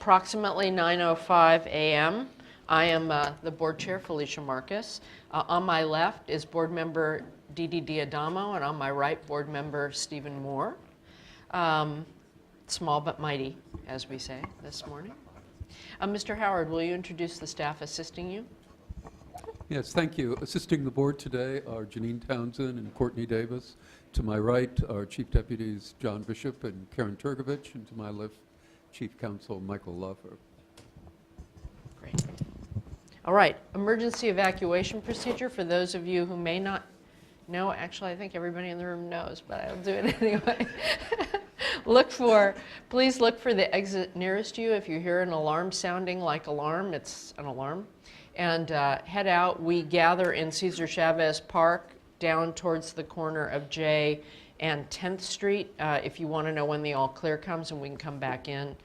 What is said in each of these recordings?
approximately 9:05 a.m. I am the board chair, Felicia Marcus. On my left is board member Dee Diadamo, and on my right, board member Stephen Moore. Small but mighty, as we say this morning. Mr. Howard, will you introduce the staff assisting you? Yes, thank you. Assisting the board today are Janine Townsend and Courtney Davis. To my right are Chief Deputies John Bishop and Karen Turgovich, and to my left, Chief Counsel Michael Loeffler. Great. All right, emergency evacuation procedure. For those of you who may not know, actually I think everybody in the room knows, but I'll do it anyway. Please look for the exit nearest you. If you hear an alarm sounding like alarm, it's an alarm. And head out. We gather in Cesar Chavez Park down towards the corner of J and 10th Street. If you want to know when the all clear comes and we can come back in,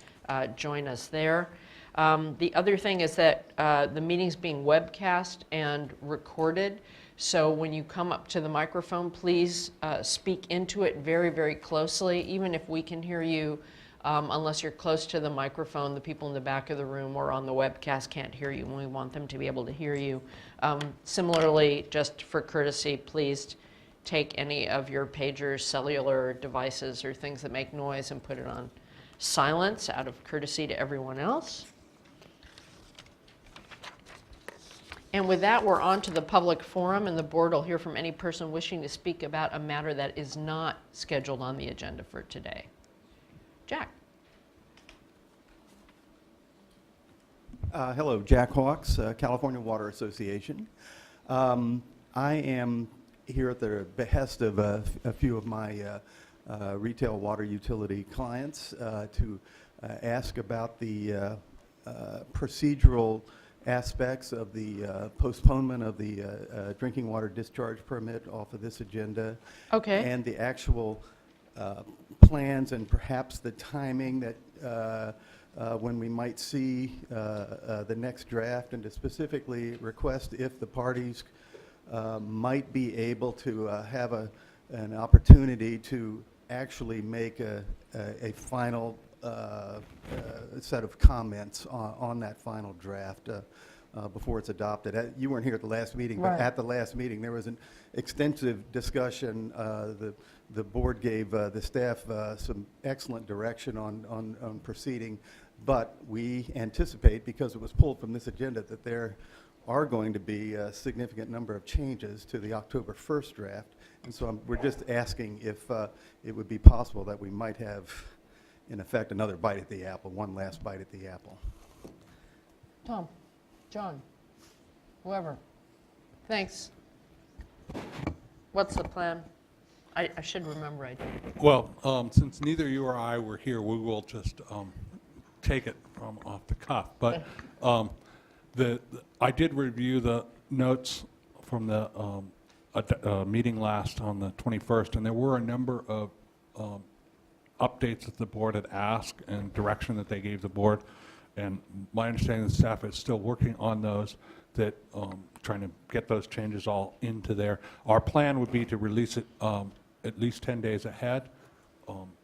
join us there. The other thing is that the meeting's being webcast and recorded. So when you come up to the microphone, please speak into it very, very closely. Even if we can hear you, unless you're close to the microphone, the people in the back of the room or on the webcast can't hear you, and we want them to be able to hear you. Similarly, just for courtesy, please take any of your pagers, cellular devices, or things that make noise and put it on silence out of courtesy to everyone else. And with that, we're on to the public forum, and the board will hear from any person wishing to speak about a matter that is not scheduled on the agenda for today. Jack. Hello, Jack Hawks, California Water Association. I am here at the behest of a few of my retail water utility clients to ask about the procedural aspects of the postponement of the drinking water discharge permit off of this agenda. Okay. And the actual plans and perhaps the timing that when we might see the next draft, and to specifically request if the parties might be able to have an opportunity to actually make a final set of comments on that final draft before it's adopted. You weren't here at the last meeting, but at the last meeting there was an extensive discussion. The board gave the staff some excellent direction on proceeding, but we anticipate, because it was pulled from this agenda, that there are going to be a significant number of changes to the October 1st draft. And so we're just asking if it would be possible that we might have, in effect, another bite at the apple, one last bite at the apple. Tom, John, whoever. Thanks. What's the plan? I should remember I did. Well, since neither you or I were here, we will just take it from off the cuff. But I did review the notes from the meeting last on the 21st, and there were a number of updates that the board had asked and direction that they gave the board. And my understanding is the staff is still working on those, that trying to get those changes all into there. Our plan would be to release it at least 10 days ahead.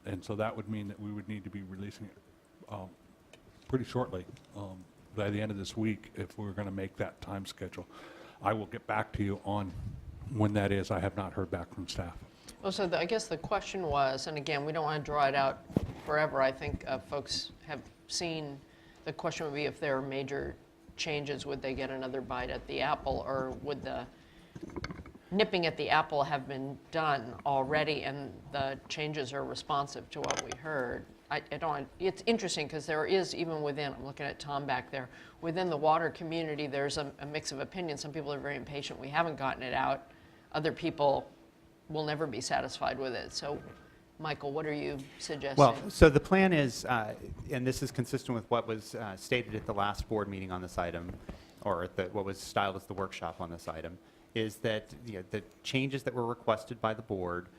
And so that would mean that we would need to be releasing it pretty shortly, by the end of this week, if we're going to make that time schedule. I will get back to you on when that is. I have not heard back from staff. Well, so I guess the question was, and again, we don't want to draw it out forever. I think folks have seen, the question would be if there are major changes, would they get another bite at the apple, or would the nipping at the apple have been done already and the changes are responsive to what we heard? It's interesting because there is, even within, I'm looking at Tom back there, within the water community, there's a mix of opinions. Some people are very impatient. We haven't gotten it out. Other people will never be satisfied with it. So, Michael, what are you suggesting? Well, so the plan is, and this is consistent with what was stated at the last board meeting on this item, or at what was styled as the workshop on this item, is that the changes that were requested by the board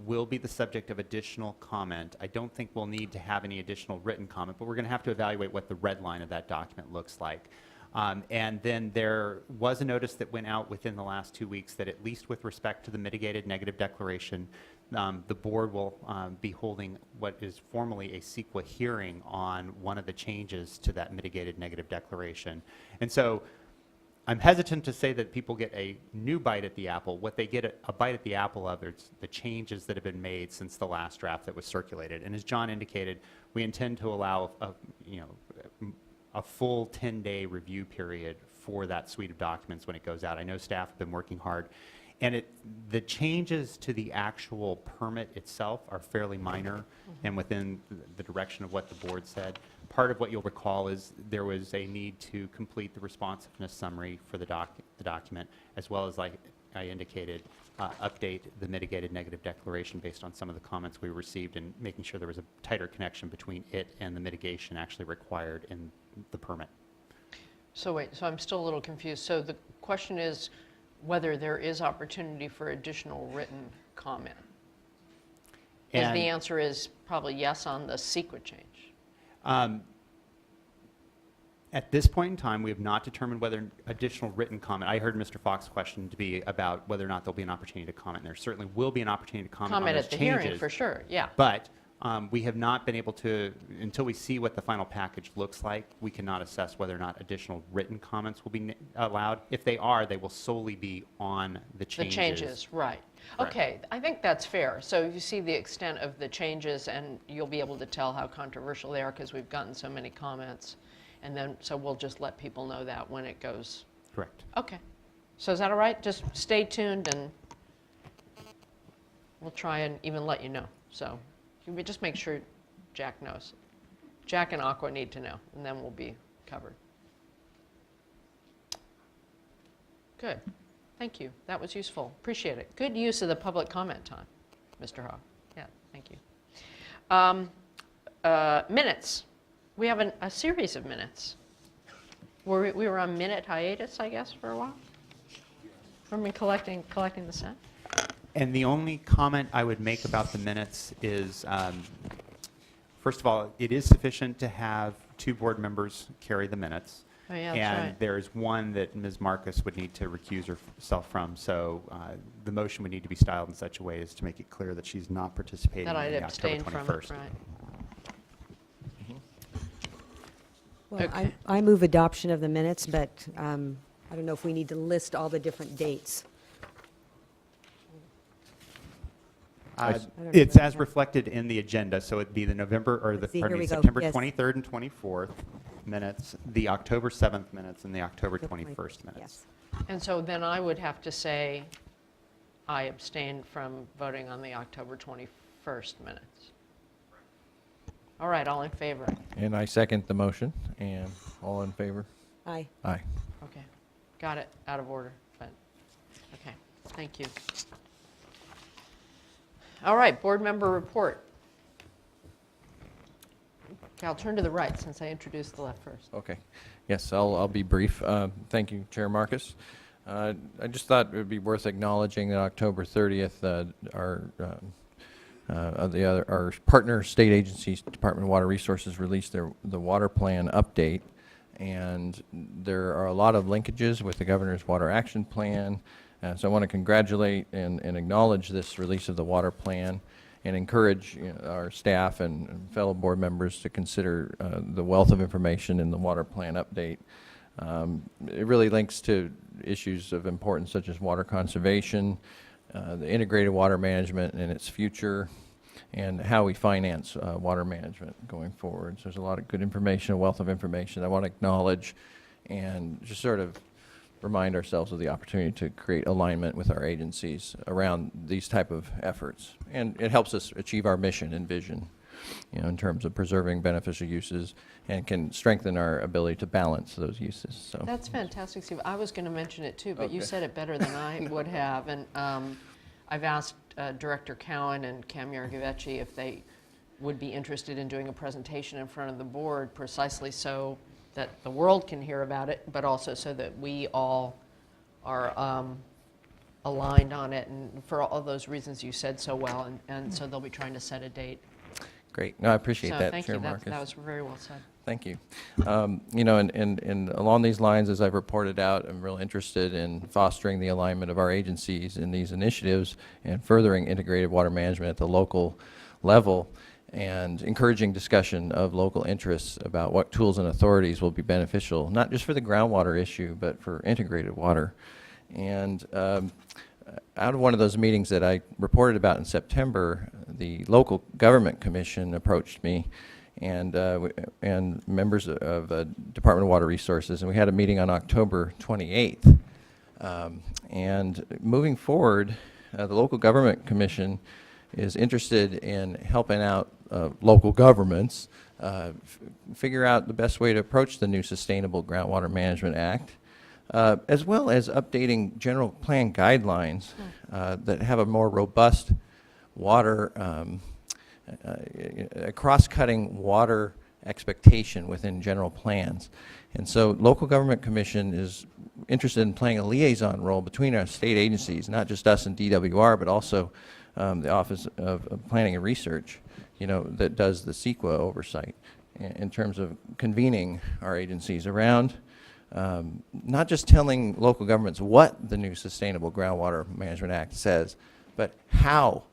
will be the subject of additional comment. I don't think we'll need to have any additional written comment, but we're going to have to evaluate what the red line of that document looks like. And then there was a notice that went out within the last 2 weeks that, at least with respect to the mitigated negative declaration, the board will be holding what is formally a CEQA hearing on one of the changes to that mitigated negative declaration. And so I'm hesitant to say that people get a new bite at the apple. What they get a bite at the apple of is the changes that have been made since the last draft that was circulated. And as John indicated, we intend to allow a full 10-day review period for that suite of documents when it goes out. I know staff have been working hard. And the changes to the actual permit itself are fairly minor and within the direction of what the board said. Part of what you'll recall is there was a need to complete the responsiveness summary for the document, as well as, like I indicated, update the mitigated negative declaration based on some of the comments we received and making sure there was a tighter connection between it and the mitigation actually required in the permit. So wait, so I'm still a little confused. So the question is whether there is opportunity for additional written comment. Because the answer is probably yes on the CEQA change. At this point in time, we have not determined whether additional written comment. I heard Mr. Fox's question to be about whether or not there'll be an opportunity to comment. There certainly will be an opportunity to comment on those At the changes. hearing, for sure, yeah. But we have not been able to, until we see what the final package looks like, we cannot assess whether or not additional written comments will be allowed. If they are, they will solely be on the changes. The changes, right. Correct. Okay, I think that's fair. So you see the extent of the changes, and you'll be able to tell how controversial they are because we've gotten so many comments. And then, so we'll just let people know that when it goes. Correct. Okay. So is that all right? Just stay tuned, and we'll try and even let you know. So you just make sure Jack knows. Jack and Aqua need to know, and then we'll be covered. Good. Thank you. That was useful. Appreciate it. Good use of the public comment time, Mr. Hogg. Yeah, thank you. Minutes. We have a series of minutes. We were on minute hiatus, I guess, for a while? From collecting the set? And the only comment I would make about the minutes is, first of all, it is sufficient to have 2 board members carry the minutes. Oh, yeah, that's and right. there's one that Ms. Marcus would need to recuse herself from. So the motion would need to be styled in such a way as to make it clear that she's not participating That I'd in the October abstain 21st. from it, right. Well, Okay. I move adoption of the minutes, but I don't know if we need to list all the different dates. don't know It's about as that. reflected in the agenda, so it'd be the November, or the, Let's see, pardon here me, we go. September Yes. 23rd and 24th minutes, the October 7th minutes, and the October The 21st minutes. Yes. And so then I would have to say I abstained from voting on the October 21st minutes. All right, all in favor? And I second the motion, and all in favor? Aye. Aye. Okay, got it, out of order, but, okay, thank you. All right, board member report. Okay, I'll turn to the right since I introduced the left first. Okay. Yes, I'll be brief. Thank you, Chair Marcus. I just thought it would be worth acknowledging that October 30th, our partner state agencies, Department of Water Resources, released the water plan update, and there are a lot of linkages with the governor's water action plan. So I want to congratulate and acknowledge this release of the water plan, and encourage our staff and fellow board members to consider the wealth of information in the water plan update. It really links to issues of importance such as water conservation, the integrated water management and its future, and how we finance water management going forward. So there's a lot of good information, a wealth of information I want to acknowledge, and just sort of remind ourselves of the opportunity to create alignment with our agencies around these type of efforts. And it helps us achieve our mission and vision, in terms of preserving beneficial uses, and can strengthen our ability to balance those uses. So That's fantastic, Steve. I was going to mention it too, but you Okay. said it better than I would have. And I've asked Director Cowan and Cam Yargaveci if they would be interested in doing a presentation in front of the board, precisely so that the world can hear about it, but also so that we all are aligned on it, and for all those reasons you said so well. And so they'll be trying to set a date. Great. No, I appreciate So that, thank Chair you. Marcus. That was very well said. Thank you. You know, and along these lines, as I've reported out, I'm real interested in fostering the alignment of our agencies in these initiatives and furthering integrated water management at the local level and encouraging discussion of local interests about what tools and authorities will be beneficial, not just for the groundwater issue, but for integrated water. And out of one of those meetings that I reported about in September, the local government commission approached me and members of Department of Water Resources, and we had a meeting on October 28th. And moving forward, the local government commission is interested in helping out local governments figure out the best way to approach the new Sustainable Groundwater Management Act, as well as updating general plan guidelines that have a more robust water, a cross-cutting water expectation within general plans. And so local government commission is interested in playing a liaison role between our state agencies, not just us and DWR, but also the Office of Planning and Research, you know, that does the CEQA oversight in terms of convening our agencies around not just telling local governments what the new Sustainable Groundwater Management Act says, but how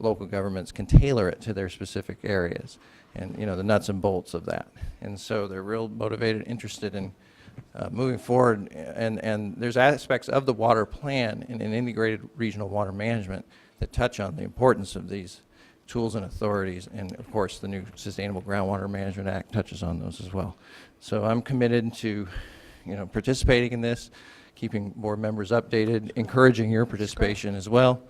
local governments can tailor it to their specific areas and, you know, the nuts and bolts of that. And so they're real motivated, interested in moving forward, and there's aspects of the water plan in an integrated regional water management that touch on the importance of these tools and authorities, and of course the new Sustainable Groundwater Management Act touches on those as well. So I'm committed to, you know, participating in this, keeping board members updated, encouraging your participation as well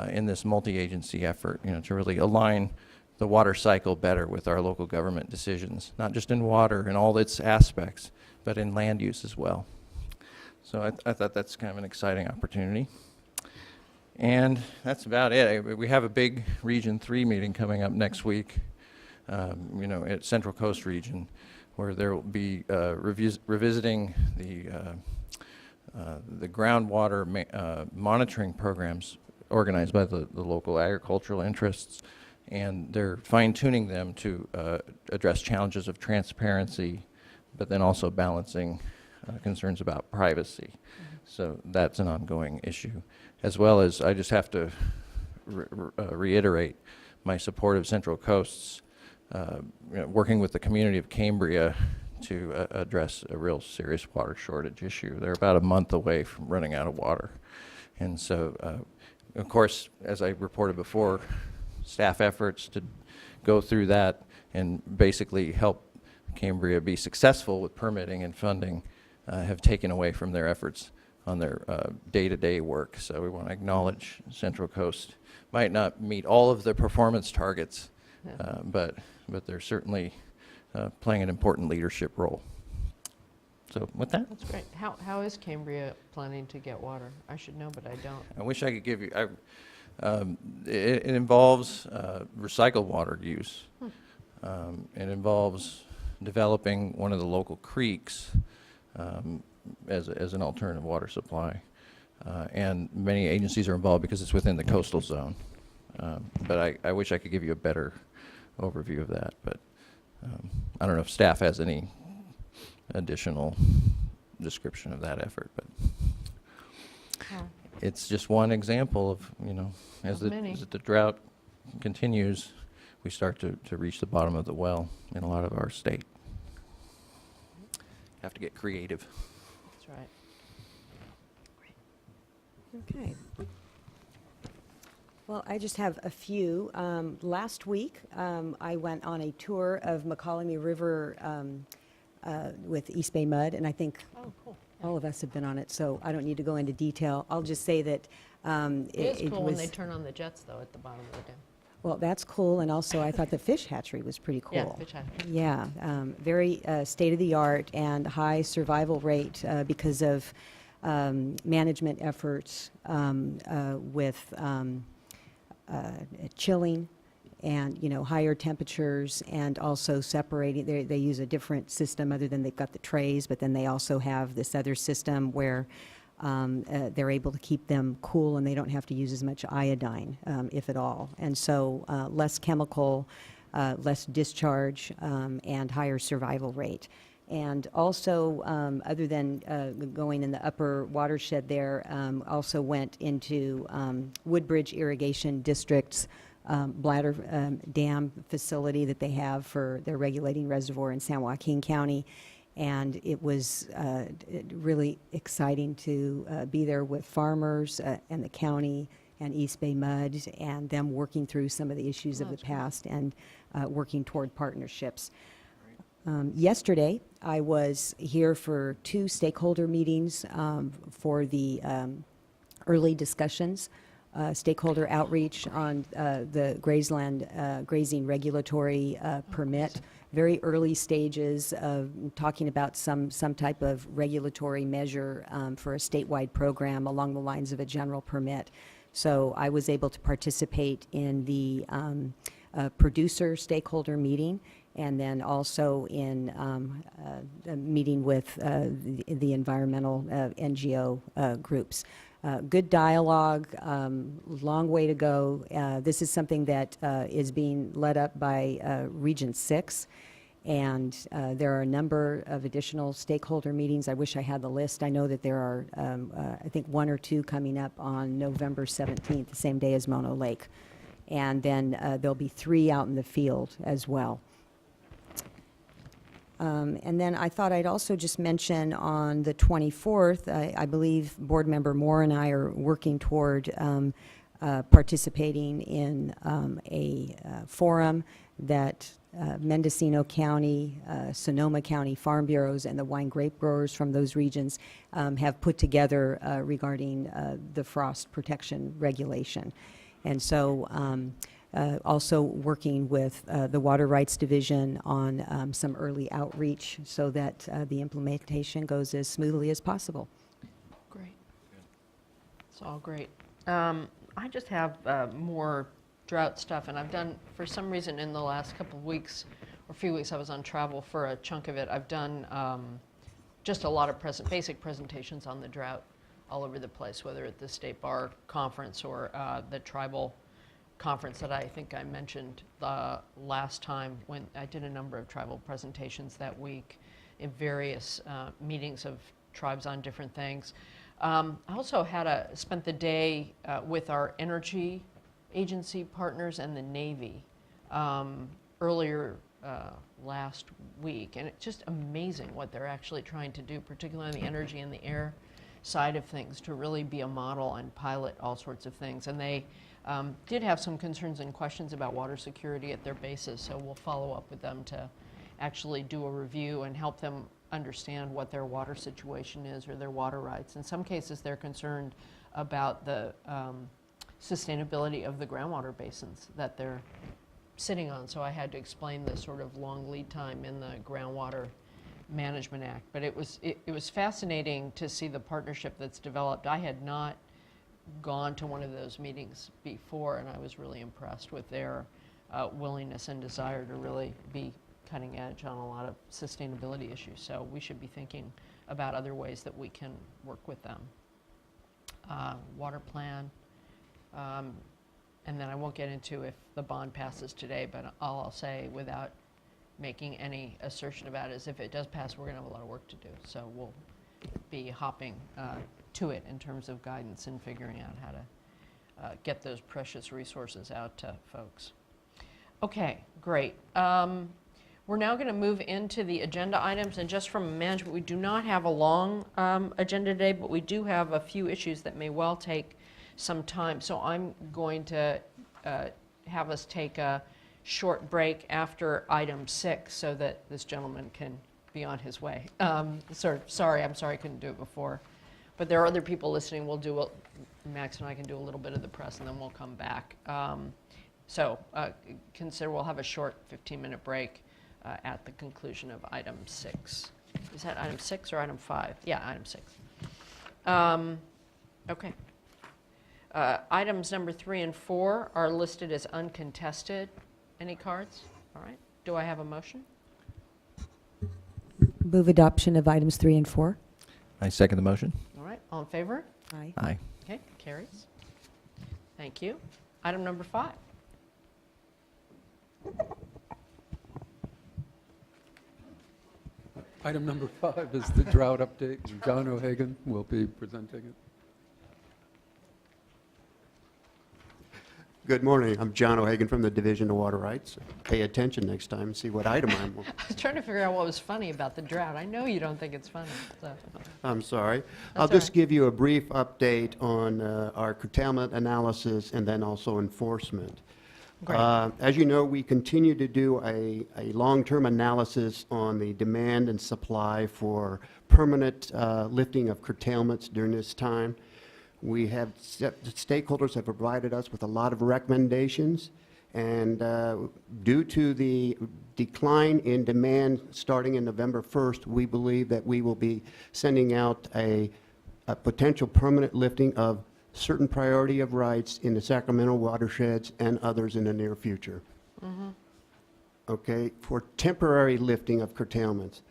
in this multi-agency effort, you know, to really align the water cycle better with our local government decisions, not just in water and all its aspects, but in land use as well. So I thought that's kind of an exciting opportunity. And that's about it. We have a big Region 3 meeting coming up next week, you know, at Central Coast Region, where there will be revisiting the groundwater monitoring programs organized by the local agricultural interests, and they're fine-tuning them to address challenges of transparency, but then also balancing concerns about privacy. So that's an ongoing issue. As well as, I just have to reiterate my support of Central Coast's you know, working with the community of Cambria to address a real serious water shortage issue. They're about a month away from running out of water. And so, of course, as I reported before, staff efforts to go through that and basically help Cambria be successful with permitting and funding have taken away from their efforts on their day-to-day work. So we want to acknowledge Central Coast might not meet all of the performance targets, but they're certainly playing an important leadership role. So with that, That's great. How is Cambria planning to get water? I should know, but I don't. I wish I could give you. It involves recycled water use. It involves developing one of the local creeks as an alternative water supply. And many agencies are involved because it's within the coastal zone. But I wish I could give you a better overview of that. But I don't know if staff has any additional description of that effort. But it's just one example of, you know, as the drought continues, we start to reach the bottom of the well in a lot of our state. Have to get creative. That's right. Okay. Well, I just have a few. Last week, I went on a tour of McCallamy River with East Bay Mud, and I think Oh, cool. all of us have been on it, so I don't need to go into detail. I'll just say that It is cool when was, they turn on the jets, though, at the bottom of the dam. well, that's cool, and also I thought the fish hatchery was pretty cool. Yeah, fish hatchery. Yeah, very state-of-the-art and high survival rate because of management efforts with chilling and, you know, higher temperatures, and also separating. They use a different system other than they've got the trays, but then they also have this other system where they're able to keep them cool and they don't have to use as much iodine, if at all. And so less chemical less discharge, and higher survival rate. And also, other than going in the upper watershed there, also went into Woodbridge Irrigation District's bladder dam facility that they have for their regulating reservoir in San Joaquin County. And it was really exciting to be there with farmers and the county and East Bay Mud, and them working through some of the issues of the past and working toward partnerships. Yesterday, I was here for 2 stakeholder meetings for the early discussions, stakeholder outreach on the grazing regulatory permit. Very early stages of talking about some type of regulatory measure for a statewide program along the lines of a general permit. So I was able to participate in the producer stakeholder meeting, and then also in a meeting with the environmental NGO groups. Good dialogue, long way to go. This is something that is being led up by Region 6, and there are a number of additional stakeholder meetings. I wish I had the list. I know that there are, I think, 1 or 2 coming up on November 17th, the same day as Mono Lake. And then there'll be 3 out in the field as well. And then I thought I'd also just mention on the 24th, I believe Board Member Moore and I are working toward participating in a forum that Mendocino County, Sonoma County Farm Bureaus, and the wine grape growers from those regions have put together regarding the frost protection regulation. And so also working with the Water Rights Division on some early outreach so that the implementation goes as smoothly as possible. Great. It's all great. I just have more drought stuff, and I've done, for some reason, in the last couple of weeks, or few weeks, I was on travel for a chunk of it. I've done just a lot of basic presentations on the drought all over the place, whether at the State Bar Conference or the tribal conference that I think I mentioned the last time when I did a number of tribal presentations that week in various meetings of tribes on different things. I also spent the day with our energy agency partners and the Navy earlier last week, and it's just amazing what they're actually trying to do, particularly on the energy and the air side of things, to really be a model and pilot all sorts of things. And they did have some concerns and questions about water security at their bases, so we'll follow up with them to actually do a review and help them understand what their water situation is or their water rights. In some cases, they're concerned about the sustainability of the groundwater basins that they're sitting on. So I had to explain the sort of long lead time in the Groundwater Management Act. But it was fascinating to see the partnership that's developed. I had not gone to one of those meetings before, and I was really impressed with their willingness and desire to really be cutting edge on a lot of sustainability issues. So we should be thinking about other ways that we can work with them. Water plan, and then I won't get into if the bond passes today, but all I'll say without making any assertion about it is if it does pass, we're going to have a lot of work to do. So we'll be hopping to it in terms of guidance and figuring out how to get those precious resources out to folks. Okay, great. We're now going to move into the agenda items, and just from management, we do not have a long agenda today, but we do have a few issues that may well take some time. So I'm going to have us take a short break after item 6 so that this gentleman can be on his way. I'm sorry I couldn't do it before. But there are other people listening. We'll do Max and I can do a little bit of the press, and then we'll come back. So consider we'll have a short 15-minute break at the conclusion of item 6. Is that item 6 or item 5? Yeah, item 6. Okay. Items number 3 and 4 are listed as uncontested. Any cards? All right. Do I have a motion? Move adoption of items 3 and 4. I second the motion. All right. All in favor? Aye. Aye. Okay. Carries. Thank you. Item number 5. Item number 5 is the drought update, and John O'Hagan will be presenting it. Good morning. I'm John O'Hagan from the Division of Water Rights. Pay attention next time and see what item I'm on. I was trying to figure out what was funny about the drought. I know you don't think it's funny, so. I'm sorry. I'll all just right. give you a brief update on our curtailment analysis and then also enforcement. Great. As you know, we continue to do a long-term analysis on the demand and supply for permanent lifting of curtailments during this time. We have, stakeholders have provided us with a lot of recommendations, and due to the decline in demand starting in November 1st, we believe that we will be sending out a potential permanent lifting of certain priority of rights in the Sacramento watersheds and others in the near future. Okay, for temporary lifting of curtailments.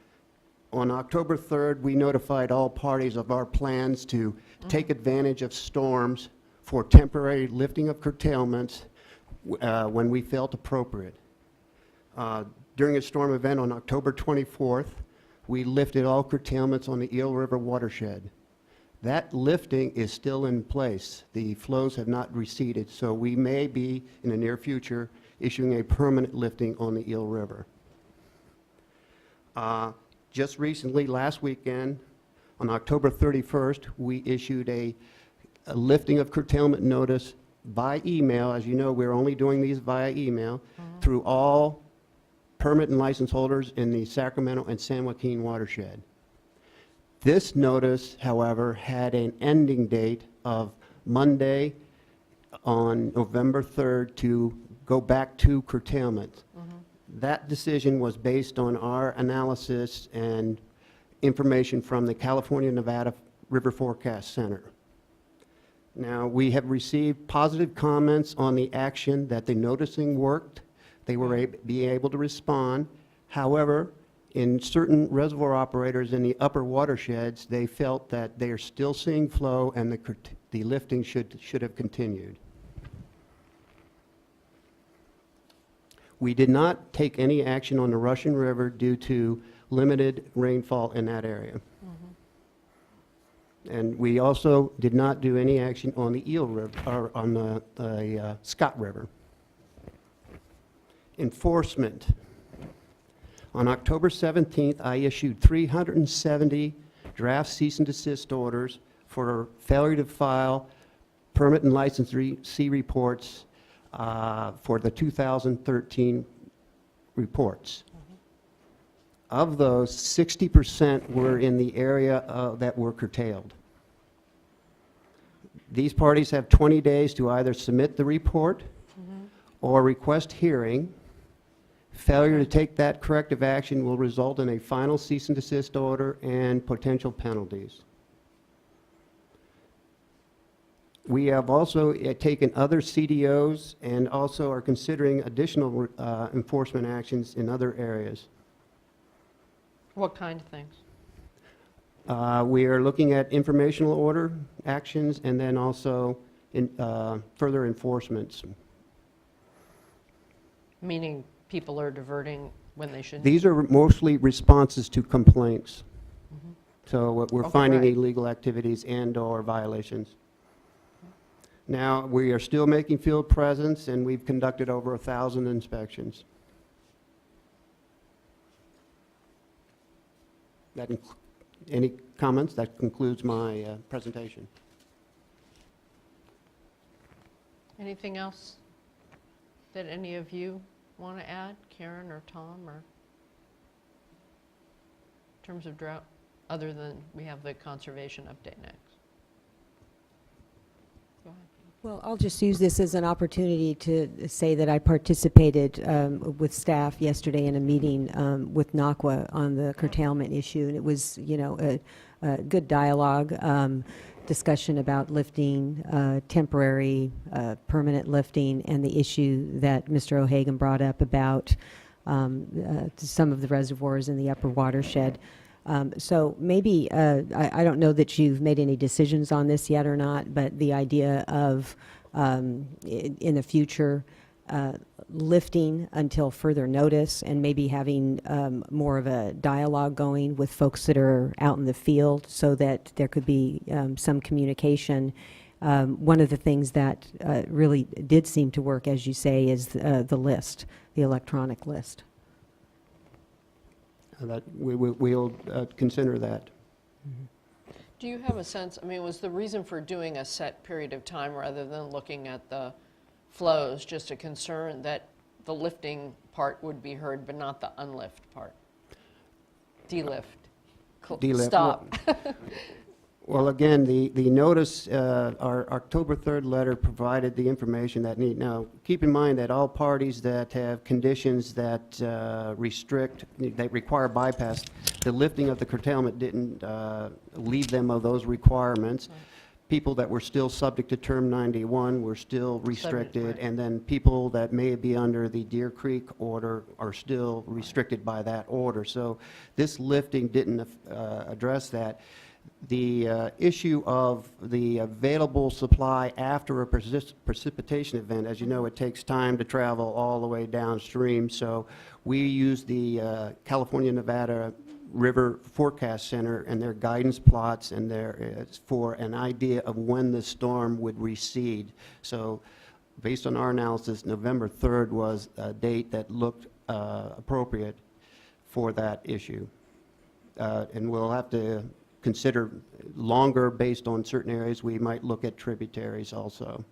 On October 3rd, we notified all parties of our plans to take advantage of storms for temporary lifting of curtailments when we felt appropriate. During a storm event on October 24th, we lifted all curtailments on the Eel River watershed. That lifting is still in place. The flows have not receded, so we may be, in the near future, issuing a permanent lifting on the Eel River. Just recently, last weekend, on October 31st, we issued a lifting of curtailment notice by email. As you know, we're only doing these via email through all permit and license holders in the Sacramento and San Joaquin watershed. This notice, however, had an ending date of Monday on November 3rd to go back to curtailment. That decision was based on our analysis and information from the California-Nevada River Forecast Center. Now, we have received positive comments on the action that the noticing worked. They were be able to respond. However, in certain reservoir operators in the upper watersheds, they felt that they are still seeing flow and the lifting should have continued. We did not take any action on the Russian River due to limited rainfall in that area. And we also did not do any action on the Eel River, or on the Scott River. Enforcement. On October 17th, I issued 370 draft cease and desist orders for failure to file permit and licensee reports for the 2013 reports. Of those, 60% were in the area that were curtailed. These parties have 20 days to either submit the report or request hearing. Failure to take that corrective action will result in a final cease and desist order and potential penalties. We have also taken other CDOs and also are considering additional enforcement actions in other areas. What kind of things? We are looking at informational order actions and then also further enforcements. Meaning people are diverting when they shouldn't? These are mostly responses to complaints. So we're Okay, finding right. illegal activities and/or violations. Now, we are still making field presence, and we've conducted over 1,000 inspections. Any comments? That concludes my presentation. Anything else that any of you want to add, Karen or Tom, or in terms of drought, other than we have the conservation update next? Go ahead. Well, I'll just use this as an opportunity to say that I participated with staff yesterday in a meeting with NACWA on the curtailment issue, and it was, you know, a good dialogue, discussion about lifting, temporary, permanent lifting, and the issue that Mr. O'Hagan brought up about some of the reservoirs in the upper watershed. So maybe, I don't know that you've made any decisions on this yet or not, but the idea of, in the future, lifting until further notice, and maybe having more of a dialogue going with folks that are out in the field so that there could be some communication. One of the things that really did seem to work, as you say, is the list, the electronic list. That we'll consider that. Do you have a sense, I mean, was the reason for doing a set period of time rather than looking at the flows just a concern that the lifting part would be heard but not the unlift part? Delift. Delift. Stop. Well, again, the notice, our October 3rd letter provided the information that need. Now, keep in mind that all parties that have conditions that restrict, that require bypass, the lifting of the curtailment didn't leave them of those requirements. People that were still subject to Term 91 were still restricted, right. and then people that may be under the Deer Creek order are still restricted by that order. So this lifting didn't address that. The issue of the available supply after a precipitation event, as you know, it takes time to travel all the way downstream. So we use the California-Nevada River Forecast Center and their guidance plots and for an idea of when the storm would recede. So based on our analysis, November 3rd was a date that looked appropriate for that issue. And we'll have to consider longer based on certain areas. We might look at tributaries also.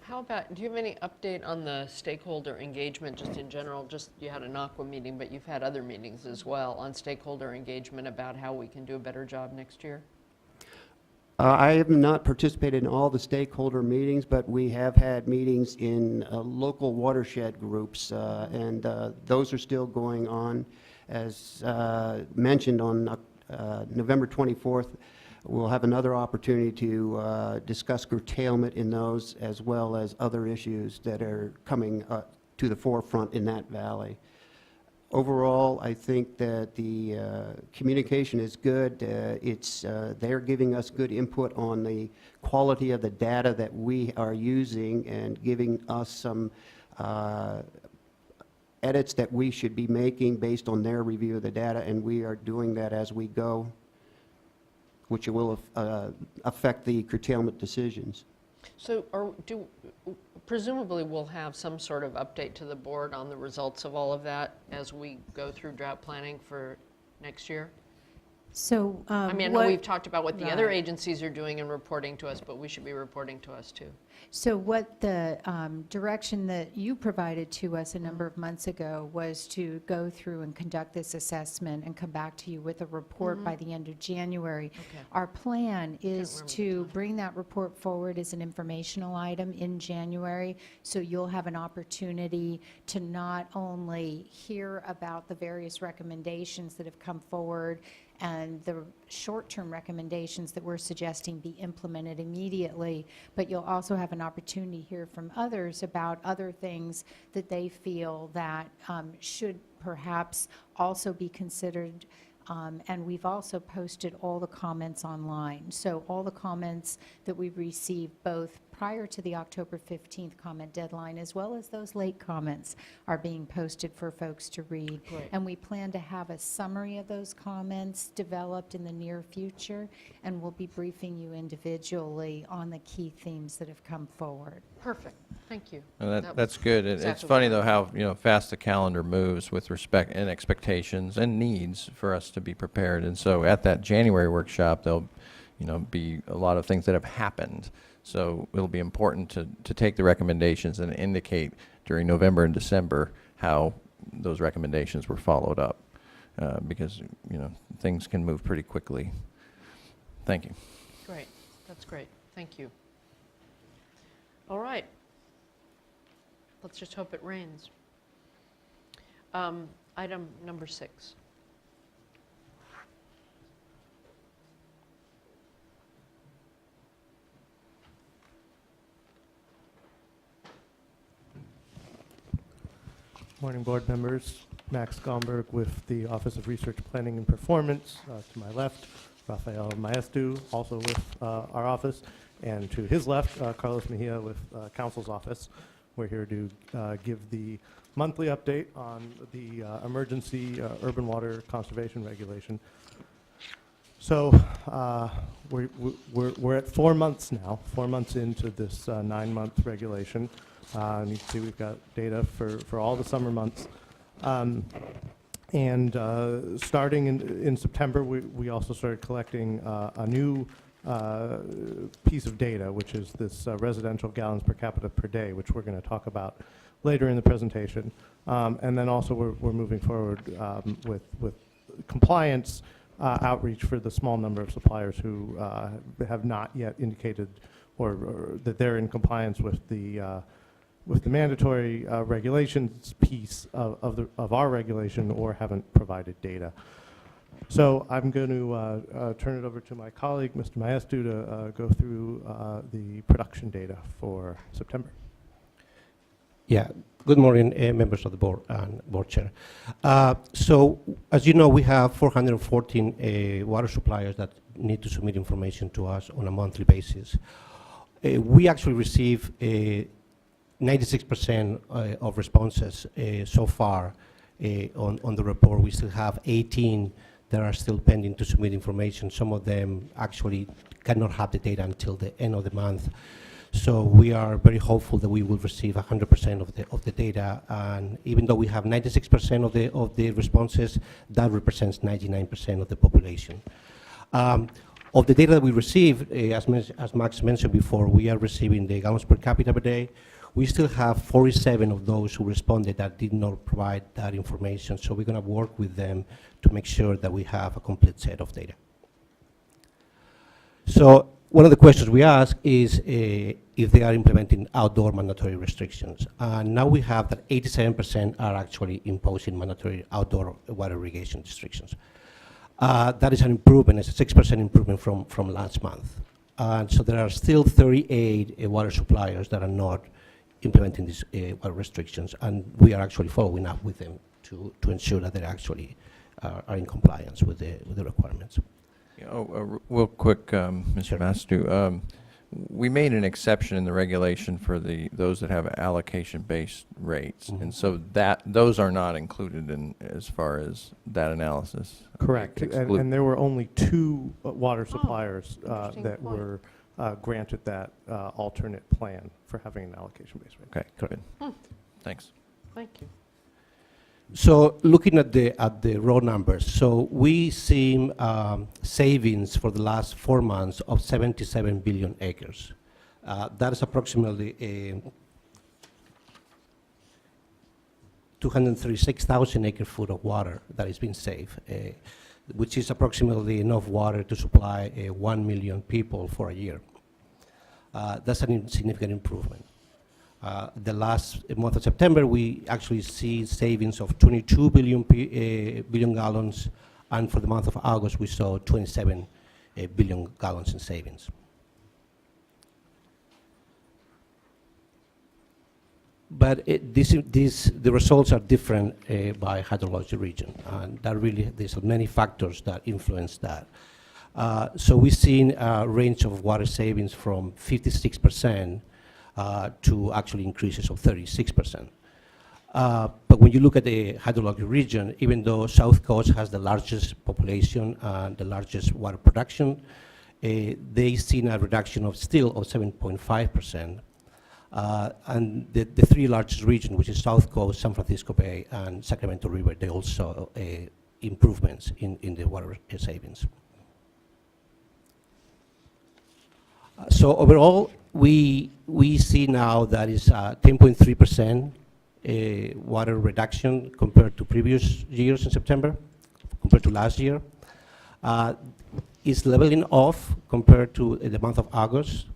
How about, do you have any update on the stakeholder engagement just in general? Just, you had an aqua meeting, but you've had other meetings as well on stakeholder engagement about how we can do a better job next year? I have not participated in all the stakeholder meetings, but we have had meetings in local watershed groups, and those are still going on. As mentioned on November 24th, we'll have another opportunity to discuss curtailment in those, as well as other issues that are coming to the forefront in that valley. Overall, I think that the communication is good. They're giving us good input on the quality of the data that we are using and giving us some edits that we should be making based on their review of the data, and we are doing that as we go, which will affect the curtailment decisions. So presumably we'll have some sort of update to the board on the results of all of that as we go through drought planning for next year? So, I mean, I know what- we've talked about what the other Right. agencies are doing and reporting to us, but we should be reporting to us too. So what the direction that you provided to us a number of months ago was to go through and conduct this assessment and come back to you with a report by the end of January. Okay. Our plan is remember the to bring that report forward as an informational item in January, so you'll have an opportunity to not only hear about the various recommendations that have come forward and the short-term recommendations that we're suggesting be implemented immediately, but you'll also have an opportunity to hear from others about other things that they feel that should perhaps also be considered. And we've also posted all the comments online. So all the comments that we've received, both prior to the October 15th comment deadline, as well as those late comments, are being posted for folks to read. Great. And we plan to have a summary of those comments developed in the near future, and we'll be briefing you individually on the key themes that have come forward. Perfect, thank you. And That that's was good. It's exactly funny, what I- though, how, fast the calendar moves with respect and expectations and needs for us to be prepared. And so at that January workshop, there'll, be a lot of things that have happened. So it'll be important to take the recommendations and indicate during November and December how those recommendations were followed up, because, things can move pretty quickly. Thank you. Great, that's great, thank you. All right. Let's just hope it rains. Item number 6. Morning, board members. Max Gomberg with the Office of Research Planning and Performance. To my left, Rafael Maestu, also with our office. And to his left, Carlos Mejia with Council's office. We're here to give the monthly update on the emergency urban water conservation regulation. So we're at 4 months now, 4 months into this 9-month regulation. And you can see we've got data for all the summer months. And starting in September, we also started collecting a new piece of data, which is this residential gallons per capita per day, which we're going to talk about later in the presentation. And then also we're moving forward with compliance outreach for the small number of suppliers who have not yet indicated or that they're in compliance with the mandatory regulations piece of our regulation or haven't provided data. So I'm going to turn it over to my colleague, Mr. Maestu, to go through the production data for September. Yeah, good morning, members of the board and board chair. So, as you know, we have 414 water suppliers that need to submit information to us on a monthly basis. We actually receive 96% of responses so far on the report. We still have 18 that are still pending to submit information. Some of them actually cannot have the data until the end of the month. So we are very hopeful that we will receive 100% of the data. And even though we have 96% of the responses, that represents 99% of the population. Of the data that we receive, as Max mentioned before, we are receiving the gallons per capita per day. We still have 47 of those who responded that did not provide that information. So we're going to work with them to make sure that we have a complete set of data. So one of the questions we ask is if they are implementing outdoor mandatory restrictions. Now we have that 87% are actually imposing mandatory outdoor water irrigation restrictions. That is an improvement, it's a 6% improvement from last month. So there are still 38 water suppliers that are not implementing these water restrictions, and we are actually following up with them to ensure that they actually are in compliance with the requirements. Real quick, Mr. Sure. Mastu, we made an exception in the regulation for those that have allocation-based rates, and so those are not included in as far as that analysis. Correct. And there were only 2 water suppliers interesting that point. were granted that alternate plan for having an allocation-based rate. Okay, good. Thanks. Thank you. So looking at the raw numbers, so we see savings for the last 4 months of 77 billion acres. That is approximately 236,000 acre-foot of water that is being saved, which is approximately enough water to supply 1 million people for a year. That's a significant improvement. The last month of September, we actually see savings of 22 billion gallons, and for the month of August, we saw 27 billion gallons in savings. But the results are different by hydrologic region, and that really, there's many factors that influence that. So we've seen a range of water savings from 56% to actually increases of 36%. But when you look at the hydrologic region, even though South Coast has the largest population and the largest water production, they've seen a reduction of still of 7.5%. And the 3 largest regions, which is South Coast, San Francisco Bay, and Sacramento River, they also improvements in the water savings. So overall, we see now that is 10.3% water reduction compared to previous years in September, compared to last year. It's leveling off compared to the month of August.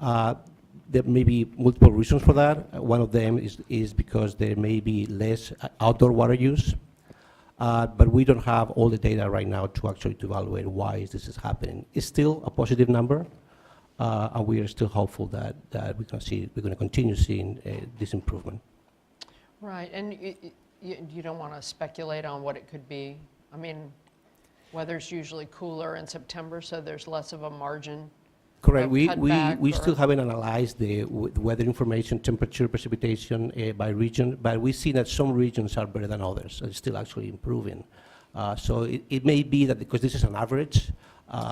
There may be multiple reasons for that. One of them is because there may be less outdoor water use. But we don't have all the data right now to actually evaluate why this is happening. It's still a positive number. And we are still hopeful that we're going to continue seeing this improvement. Right, and you don't want to speculate on what it could be. I mean, weather's usually cooler in September, so there's less of a margin Correct. of We cutback still or- haven't analyzed the weather information, temperature, precipitation by region, but we see that some regions are better than others. It's still actually improving. So it may be that because this is an average,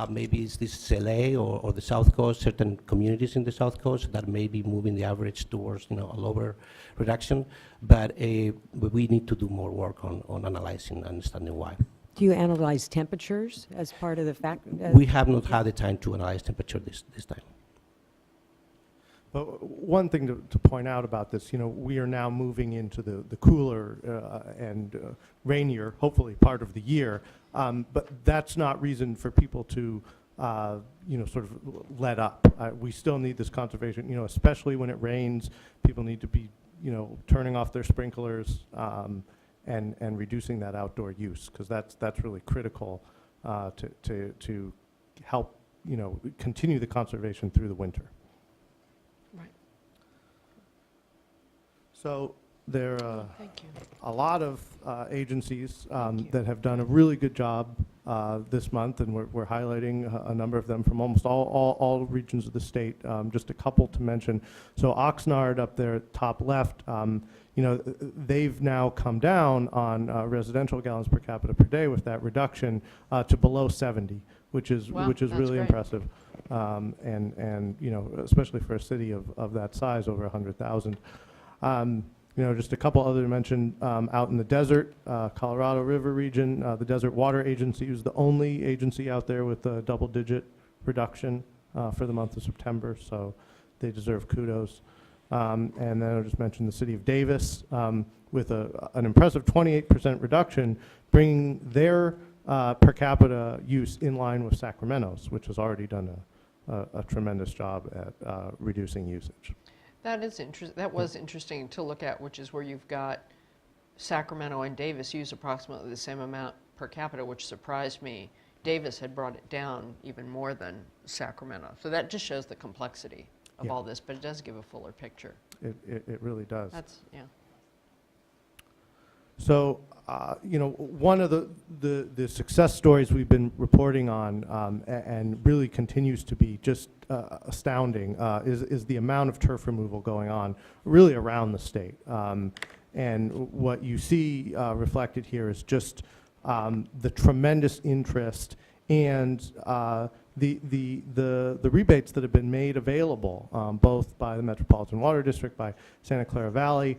maybe it's this LA or the South Coast, certain communities in the South Coast that may be moving the average towards a lower reduction, but we need to do more work on analyzing and understanding why. Do you analyze temperatures as part of the fact? We have not had the time to analyze temperature this time. But one thing to point out about this, we are now moving into the cooler and rainier, hopefully, part of the year. But that's not reason for people to, sort of let up. We still need this conservation, especially when it rains. People need to be, turning off their sprinklers and reducing that outdoor use, because that's really critical to help, continue the conservation through the winter. Right. So there are Thank you. a lot of agencies that have done a really good job this month, and we're highlighting a number of them from almost all regions of the state. Just a couple to mention. So Oxnard up there at top left, they've now come down on residential gallons per capita per day with that reduction to below 70, which is Wow, that's really great. impressive. And especially for a city of that size, over 100,000. Just a couple other to mention, out in the desert, Colorado River region, the Desert Water Agency is the only agency out there with a double-digit reduction for the month of September, so they deserve kudos. And then I'll just mention the city of Davis with an impressive 28% reduction, bringing their per capita use in line with Sacramento's, which has already done a tremendous job at reducing usage. That is that was interesting to look at, which is where you've got Sacramento and Davis use approximately the same amount per capita, which surprised me. Davis had brought it down even more than Sacramento. So that just shows the complexity of Yeah. all this, but it does give a fuller picture. It really does. That's, yeah. So, one of the success stories we've been reporting on and really continues to be just astounding is the amount of turf removal going on really around the state. And what you see reflected here is just the tremendous interest and the rebates that have been made available, both by the Metropolitan Water District, by Santa Clara Valley.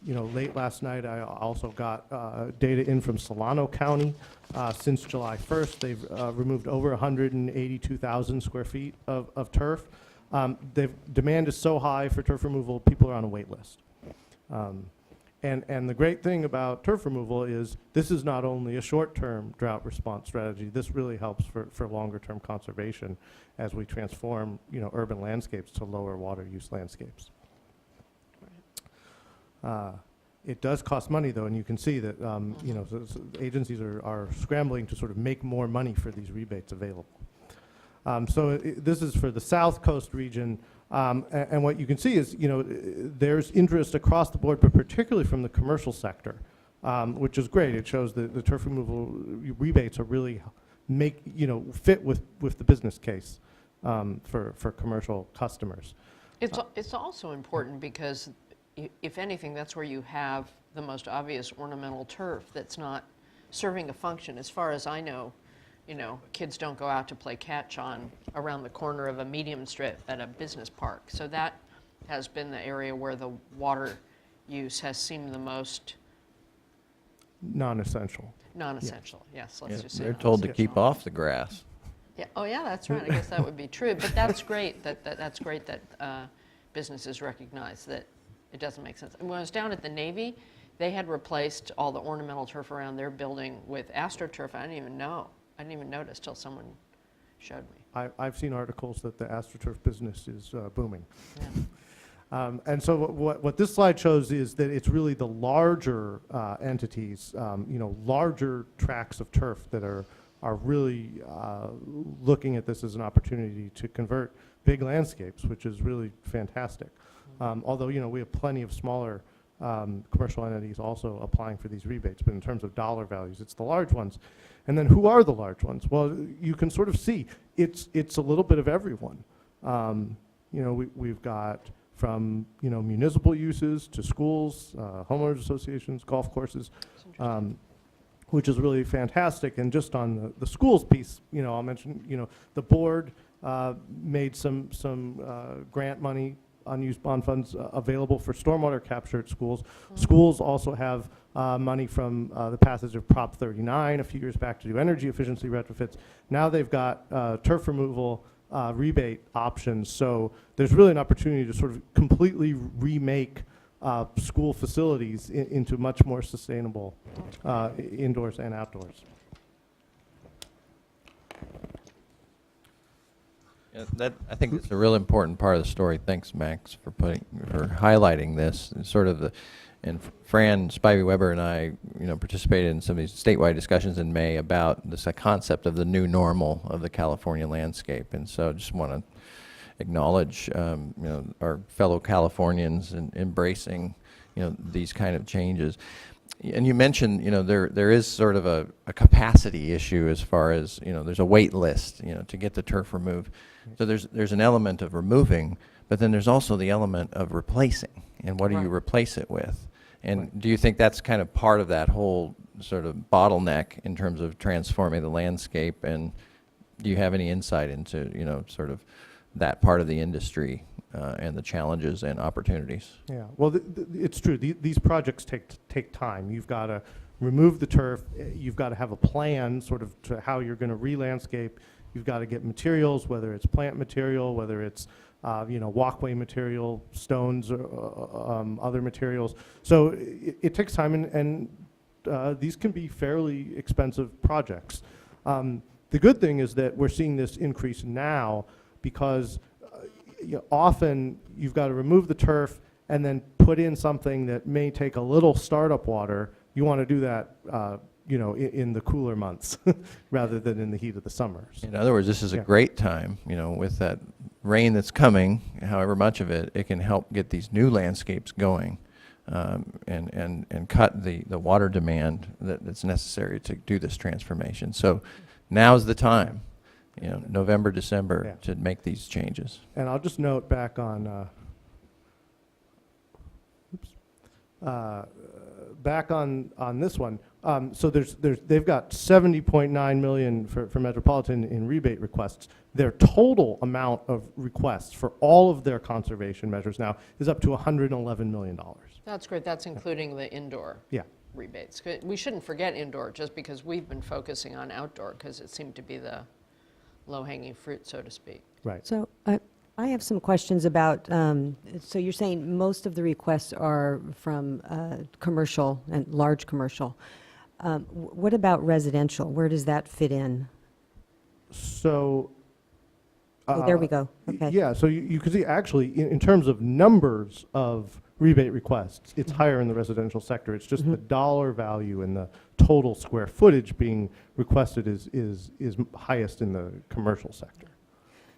Late last night, I also got data in from Solano County. Since July 1st, they've removed over 182,000 square feet of turf. Demand is so high for turf removal, people are on a wait list. And the great thing about turf removal is this is not only a short-term drought response strategy, this really helps for longer-term conservation as we transform, urban landscapes to lower water use landscapes. It does cost money, though, and you can see that so agencies are scrambling to sort of make more money for these rebates available. This is for the South Coast region, and what you can see is there's interest across the board, but particularly from the commercial sector, which is great. It shows that the turf removal rebates are really fit with the business case for commercial customers. It's also important because if anything, that's where you have the most obvious ornamental turf that's not serving a function. As far as I know, kids don't go out to play catch on around the corner of a medium strip at a business park. So that has been the area where the water use has seemed the most Non-essential. non-essential. Yes, let's just say They're told to non-essential. keep off the grass. Yeah. Oh, yeah, that's right. I guess that would be true. But that's great. That's great that businesses recognize that it doesn't make sense. And when I was down at the Navy, they had replaced all the ornamental turf around their building with AstroTurf. I didn't even know. I didn't even notice till someone showed me. I've seen articles that the AstroTurf business is booming. Yeah. And so what this slide shows is that it's really the larger entities, larger tracts of turf that are really looking at this as an opportunity to convert big landscapes, which is really fantastic. Although, we have plenty of smaller commercial entities also applying for these rebates, but in terms of dollar values, it's the large ones. And then who are the large ones? Well, you can sort of see it's a little bit of everyone. You know, we've got from, you know, municipal uses to schools, homeowners associations, golf courses, which is really fantastic. And just on the schools piece, you know, I'll mention, you know, the board made some grant money, unused bond funds available for stormwater capture at schools. Schools also have money from the passage of Prop 39 a few years back to do energy efficiency retrofits. Now they've got turf removal rebate options. So there's really an opportunity to sort of completely remake school facilities into much more sustainable indoors and outdoors. Yeah, I think it's a real important part of the story. Thanks, Max, for highlighting this. And sort of and Fran Spivey-Weber and I, you know, participated in some of these statewide discussions in May about this concept of the new normal of the California landscape. And so I just want to acknowledge, you know, our fellow Californians in embracing, you know, these kind of changes. And you mentioned, you know, there is sort of a capacity issue as far as, you know, there's a wait list, you know, to get the turf removed. So there's an element of removing, but then there's also the element of replacing. And what do you replace it with? And do you think that's kind of part of that whole sort of bottleneck in terms of transforming the landscape? And do you have any insight into, you know, sort of that part of the industry and the challenges and opportunities? Yeah, well, it's true. These projects take time. You've got to remove the turf. You've got to have a plan sort of to how you're going to re-landscape. You've got to get materials, whether it's plant material, whether it's you know, walkway material, stones, or other materials. So it takes time, and these can be fairly expensive projects. The good thing is that we're seeing this increase now because you know, often you've got to remove the turf and then put in something that may take a little startup water. You want to do that you know, in the cooler months rather than in the heat of the summers. In other words, this is a great time, you know, with that rain that's coming, however much of it, it can help get these new landscapes going and cut the water demand that's necessary to do this transformation. So now's the time, you know, November, December, to make these changes. And I'll just note back on, back on this one. So they've got 70.9 million for Metropolitan in rebate requests. Their total amount of requests for all of their conservation measures now is up to $111 million. That's great. That's including the indoor rebates. We shouldn't forget indoor just because we've been focusing on outdoor because it seemed to be the low-hanging fruit, so to speak. Right. So I have some questions about, so you're saying most of the requests are from commercial and large commercial. What about residential? Where does that fit in? So. Oh, there we go. Okay. Yeah, so you can see actually in terms of numbers of rebate requests, it's higher in the residential sector. It's just the dollar value and the total square footage being requested is highest in the commercial sector.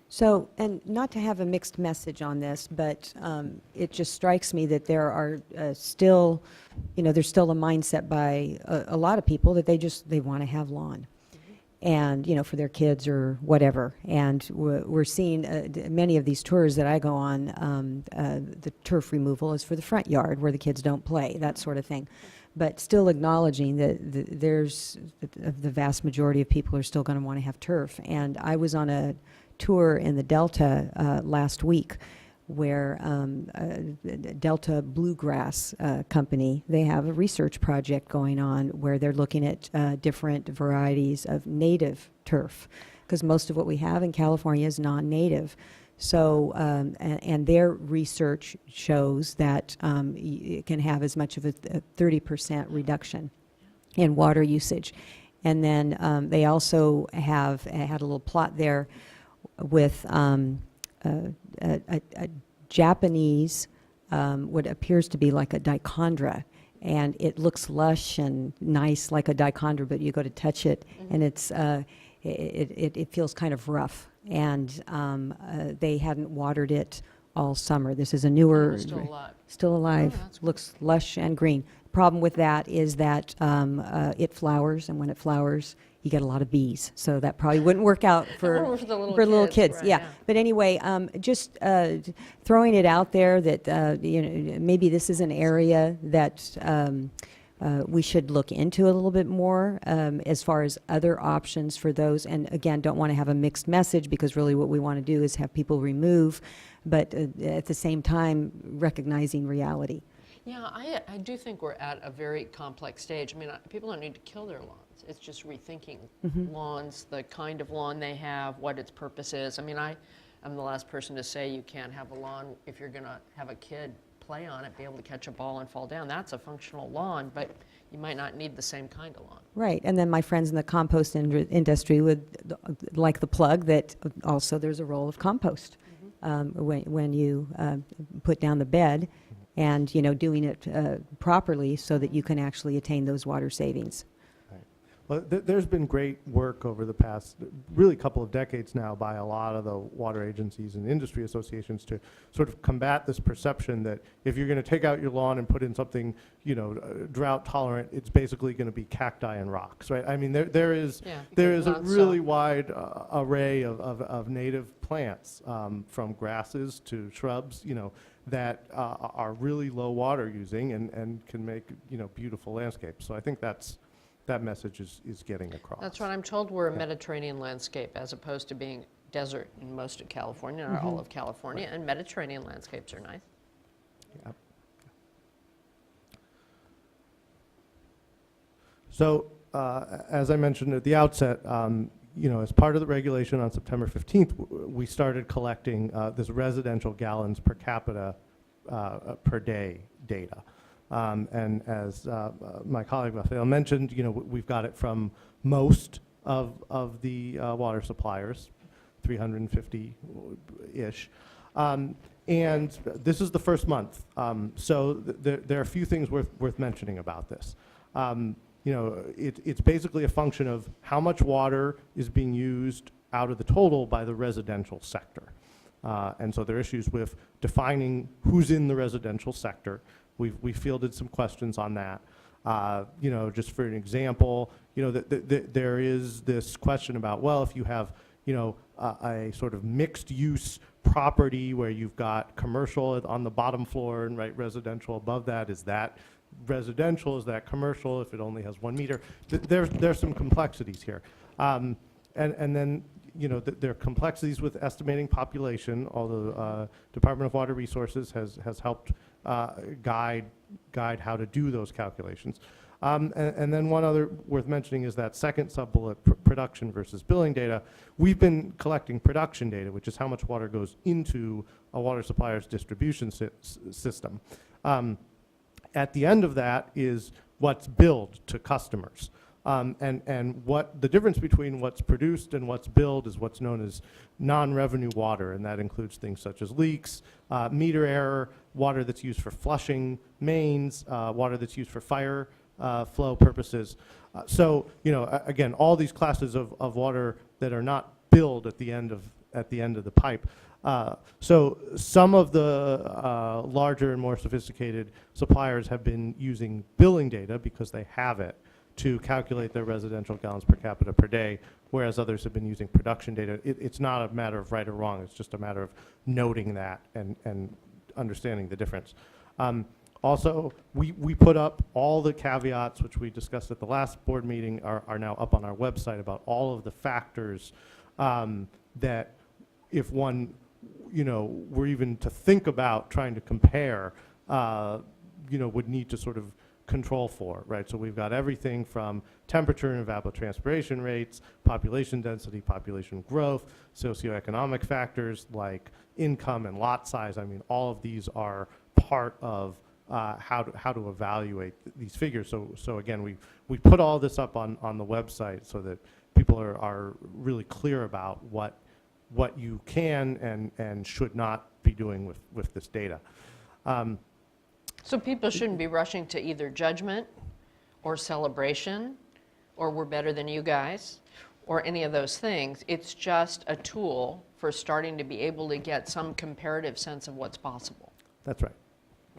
So, and not to have a mixed message on this, but it just strikes me that there are still, you know, there's still a mindset by a lot of people that they want to have lawn. And, you know, for their kids or whatever. And we're seeing many of these tours that I go on, the turf removal is for the front yard where the kids don't play, that sort of thing. But still acknowledging that there's the vast majority of people are still going to want to have turf. And I was on a tour in the Delta last week where Delta Bluegrass Company, they have a research project going on where they're looking at different varieties of native turf, because most of what we have in California is non-native. So, and their research shows that it can have as much of a 30% reduction in water usage. And then they also had a little plot there with a Japanese, what appears to be like a dichondra, and it looks lush and nice like a dichondra, but you go to touch it, and it feels kind of rough. And they hadn't watered it all summer. This is a newer. Still alive. Still alive. Oh, that's good. Looks lush and green. Problem with that is that it flowers, and when it flowers, you get a lot of bees. So that probably wouldn't work out for For the little kids. right, Yeah. But anyway, just throwing it out there that maybe this is an area that we should look into a little bit more as far as other options for those. And again, don't want to have a mixed message, because really what we want to do is have people remove, but at the same time recognizing reality. Yeah, I do think we're at a very complex stage. I mean, people don't need to kill their lawns. It's just rethinking lawns, the kind of lawn they have, what its purpose is. I mean, I'm the last person to say you can't have a lawn if you're going to have a kid play on it, be able to catch a ball and fall down. That's a functional lawn, but you might not need the same kind of lawn. Right, and then my friends in the compost industry would like the plug that also there's a role of compost when you put down the bed, and doing it properly so that you can actually attain those water savings. Well, there's been great work over the past really couple of decades now by a lot of the water agencies and industry associations to sort of combat this perception that if you're going to take out your lawn and put in something, drought tolerant, it's basically going to be cacti and rocks, right? I mean, there is a really wide array of native plants, from grasses to shrubs, that are really low water using and can make, beautiful landscapes. So I think that message is getting across. That's what I'm told. We're a Mediterranean landscape as opposed to being desert in most of California, or all of California, and Mediterranean landscapes are nice. Yep. So, as I mentioned at the outset, as part of the regulation on September 15th, we started collecting this residential gallons per capita per day data. And as my colleague Rafael mentioned, we've got it from most of the water suppliers, 350-ish. And this is the first month. So there are a few things worth mentioning about this. It's basically a function of how much water is being used out of the total by the residential sector. And so there are issues with defining who's in the residential sector. We fielded some questions on that. Just for an example, there is this question about, well, if you have, a sort of mixed use property where you've got commercial on the bottom floor and residential above that, is that residential, is that commercial if it only has 1 meter? There's some complexities here. And then, there are complexities with estimating population, although Department of Water Resources has helped guide how to do those calculations. And then one other worth mentioning is that second sub-bullet, production versus billing data. We've been collecting production data, which is how much water goes into a water supplier's distribution system. At the end of that is what's billed to customers. And what the difference between what's produced and what's billed is what's known as non-revenue water, and that includes things such as leaks, meter error, water that's used for flushing mains, water that's used for fire flow purposes. So, again, all these classes of water that are not billed at the end of the pipe. So some of the larger and more sophisticated suppliers have been using billing data because they have it to calculate their residential gallons per capita per day, whereas others have been using production data. It's not a matter of right or wrong, it's just a matter of noting that and understanding the difference. Also, we put up all the caveats, which we discussed at the last board meeting, are now up on our website about all of the factors that if one, were even to think about trying to compare, would need to sort of control for, right? So we've got everything from temperature and evapotranspiration rates, population density, population growth, socioeconomic factors like income and lot size. I mean, all of these are part of how to evaluate these figures. So again, we put all this up on the website so that people are really clear about what you can and should not be doing with this data. So people shouldn't be rushing to either judgment or celebration or we're better than you guys, or any of those things. It's just a tool for starting to be able to get some comparative sense of what's possible. That's right.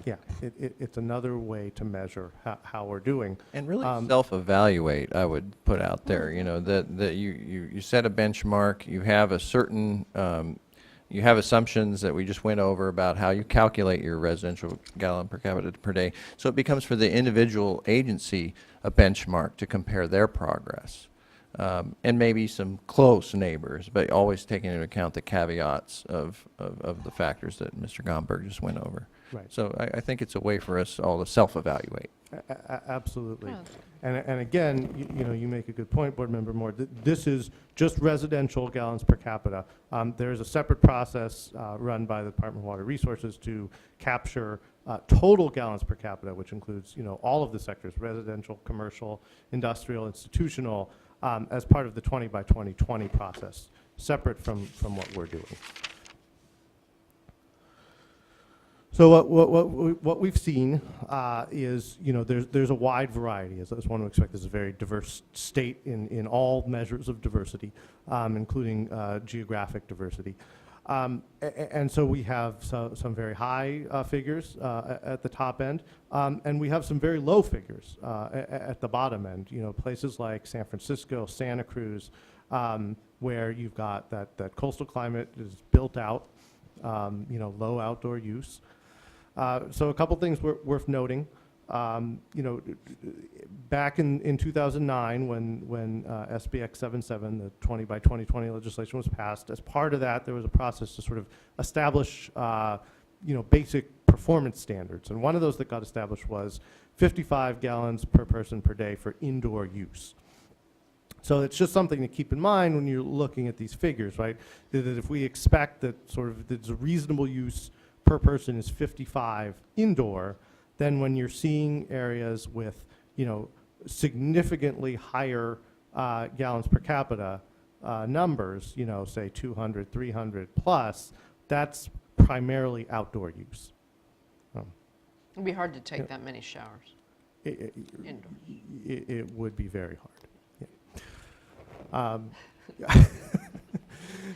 Yeah, it's another way to measure how we're doing. And really self-evaluate, I would put out there, you know, that you set a benchmark, you have a certain, you have assumptions that we just went over about how you calculate your residential gallon per capita per day. So it becomes for the individual agency a benchmark to compare their progress. And maybe some close neighbors, but always taking into account the caveats of the factors that Mr. Gomberg just went over. Right. So I think it's a way for us all to self-evaluate. Absolutely. Yeah. And again, you know, you make a good point, Board Member Moore. This is just residential gallons per capita. There is a separate process run by the Department of Water Resources to capture total gallons per capita, which includes, you know, all of the sectors, residential, commercial, industrial, institutional, as part of the 20 by 2020 process, separate from what we're doing. So what we've seen is, you know, there's a wide variety, as one would expect. This is a very diverse state in all measures of diversity, including geographic diversity. And so we have some very high figures at the top end, and we have some very low figures at the bottom end. You know, places like San Francisco, Santa Cruz, where you've got that coastal climate is built out, you know, low outdoor use. So a couple things worth noting. You know, back in 2009, when SBX 77, the 20 by 2020 legislation was passed, as part of that, there was a process to sort of establish, you know, basic performance standards. And one of those that got established was 55 gallons per person per day for indoor use. So it's just something to keep in mind when you're looking at these figures, right? That if we expect that sort of there's a reasonable use per person is 55 indoor, then when you're seeing areas with, you know, significantly higher gallons per capita numbers, you know, say 200, 300 plus, that's primarily outdoor use. It'd be hard to take that many showers indoors. It would be very hard. Yeah.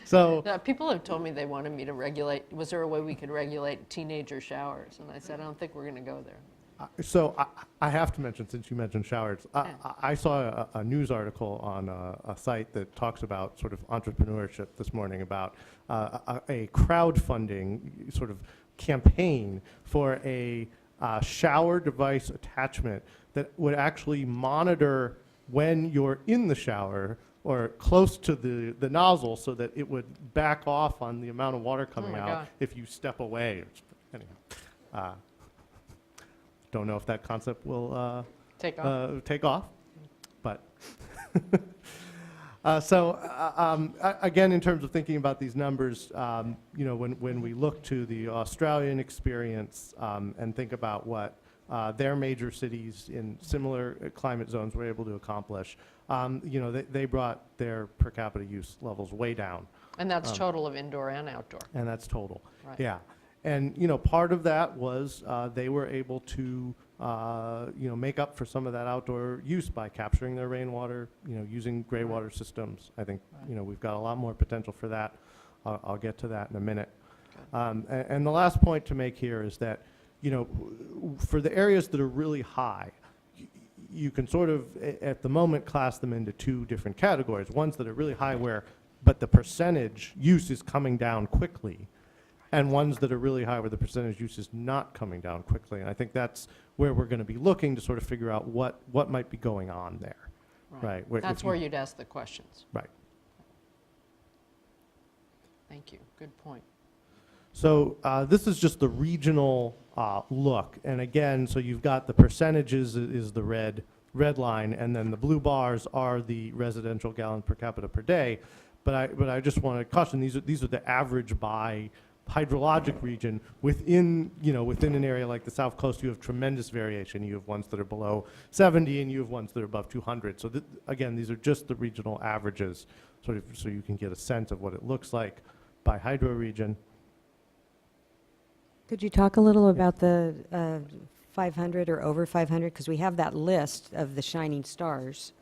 So Now, people have told me they wanted me to regulate, was there a way we could regulate teenager showers? And I said, I don't think we're going to go there. So I have to mention, since you mentioned showers, I saw a news article on a site that talks about sort of entrepreneurship this morning about a crowdfunding sort of campaign for a shower device attachment that would actually monitor when you're in the shower or close to the nozzle so that it would back off on the amount of water coming my out God. if you step away. Anyhow, don't know if that concept will Take off. take off, but again, in terms of thinking about these numbers, you know, when we look to the Australian experience and think about what their major cities in similar climate zones were able to accomplish, you know, they brought their per capita use levels way down. And that's total of indoor and outdoor. And that's total. Right. Yeah. And, you know, part of that was they were able to, you know, make up for some of that outdoor use by capturing their rainwater, you know, using gray water systems. I think, you know, we've got a lot more potential for that. I'll get to that in a minute. And the last point to make here is that, you know, for the areas that are really high, you can sort of, at the moment, class them into two different categories. Ones that are really high but the percentage use is coming down quickly, and ones that are really high where the percentage use is not coming down quickly. And I think that's where we're going to be looking to sort of figure out what might be going on there, right? That's where you'd ask the questions. Right. Thank you. Good point. So this is just the regional look. And again, so you've got the percentages is the red line, and then the blue bars are the residential gallons per capita per day. But I just want to caution, these are the average by hydrologic region. Within an area like the South Coast, you have tremendous variation. You have ones that are below 70, and you have ones that are above 200. So again, these are just the regional averages, sort of, so you can get a sense of what it looks like by hydro region. Could you talk a little about the 500 or over 500? Because we have that list of the shining stars.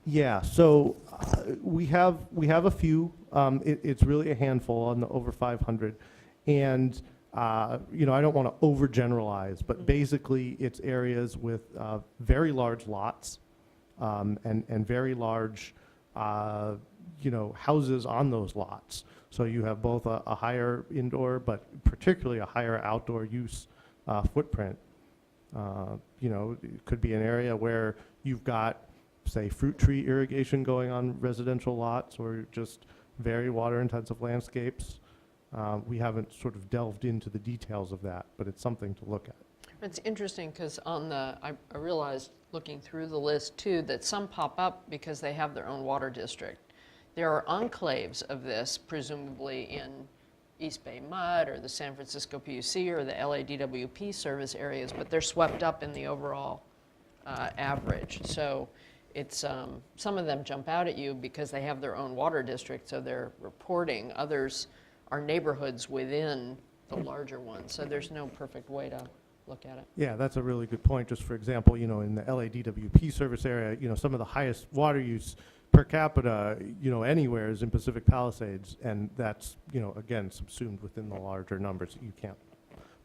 Yeah, so we have a few. It's really a handful on the over 500, and you know, I don't want to overgeneralize, but basically it's areas with very large lots and very large you know, houses on those lots. So you have both a higher indoor, but particularly a higher outdoor use footprint. You know, it could be an area where you've got, say, fruit tree irrigation going on residential lots, or just very water-intensive landscapes. We haven't sort of delved into the details of that, but it's something to look at. It's interesting because on the, I realized looking through the list too, that some pop up because they have their own water district. There are enclaves of this, presumably in East Bay Mud or the San Francisco PUC or the LADWP service areas, but they're swept up in the overall average. So it's, some of them jump out at you because they have their own water district, so they're reporting. Others are neighborhoods within the larger ones, so there's no perfect way to look at it. Yeah, that's a really good point. Just for example, you know, in the LADWP service area, you know, some of the highest water use per capita, you know, anywhere is in Pacific Palisades, and that's, you know, again, subsumed within the larger numbers. You can't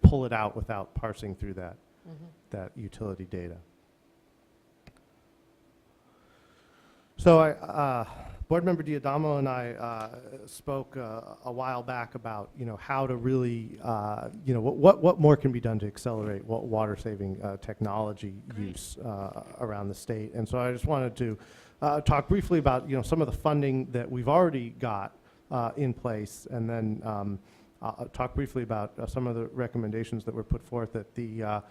pull it out without parsing through that, that utility data. So Board Member Diadamo and I spoke a while back about, you know, how to really, you know, what more can be done to accelerate water-saving technology use around the state. And so I just wanted to talk briefly about, you know, some of the funding that we've already got in place, and then talk briefly about some of the recommendations that were put forth at the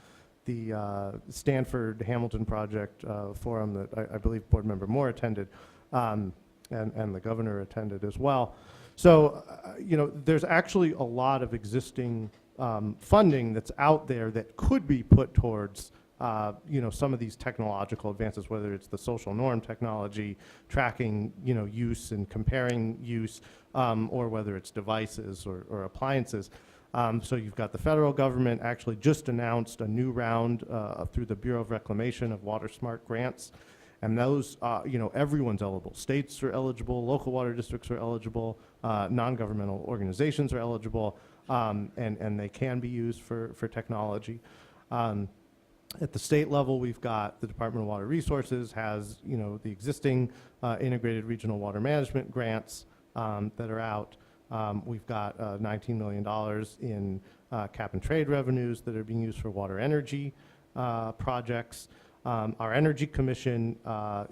Stanford Hamilton Project forum that I believe Board Member Moore attended. And the governor attended as well. So, you know, there's actually a lot of existing funding that's out there that could be put towards, you know, some of these technological advances, whether it's the social norm technology, tracking, you know, use and comparing use, or whether it's devices or appliances. So you've got the federal government actually just announced a new round through the Bureau of Reclamation of Water Smart grants. And those, you know, everyone's eligible. States are eligible, local water districts are eligible, non-governmental organizations are eligible, and they can be used for technology. At the state level, we've got the Department of Water Resources has, you know, the existing integrated regional water management grants that are out. We've got $19 million in cap and trade revenues that are being used for water energy projects. Our Energy Commission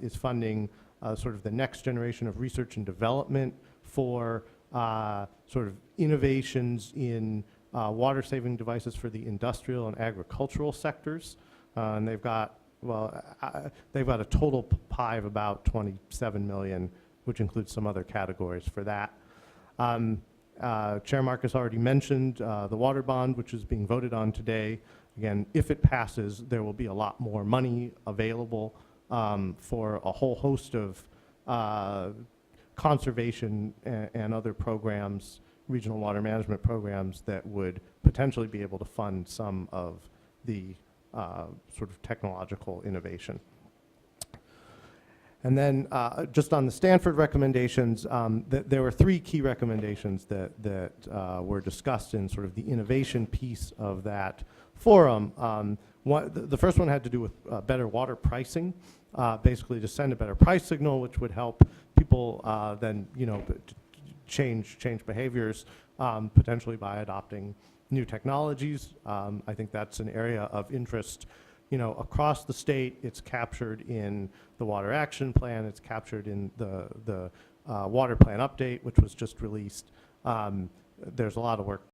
is funding sort of the next generation of research and development for sort of innovations in water-saving devices for the industrial and agricultural sectors. And they've got, well, they've got a total pie of about 27 million, which includes some other categories for that. Chair Marcus already mentioned the water bond, which is being voted on today. Again, if it passes, there will be a lot more money available for a whole host of conservation and other programs, regional water management programs that would potentially be able to fund some of the sort of technological innovation. And then just on the Stanford recommendations, there were three key recommendations that were discussed in sort of the innovation piece of that forum. The first one had to do with better water pricing, basically to send a better price signal, which would help people then, you know, change behaviors, potentially by adopting new technologies. I think that's an area of interest, you know, across the state. It's captured in the Water Action Plan. It's captured in the Water Plan Update, which was just released. There's a lot of work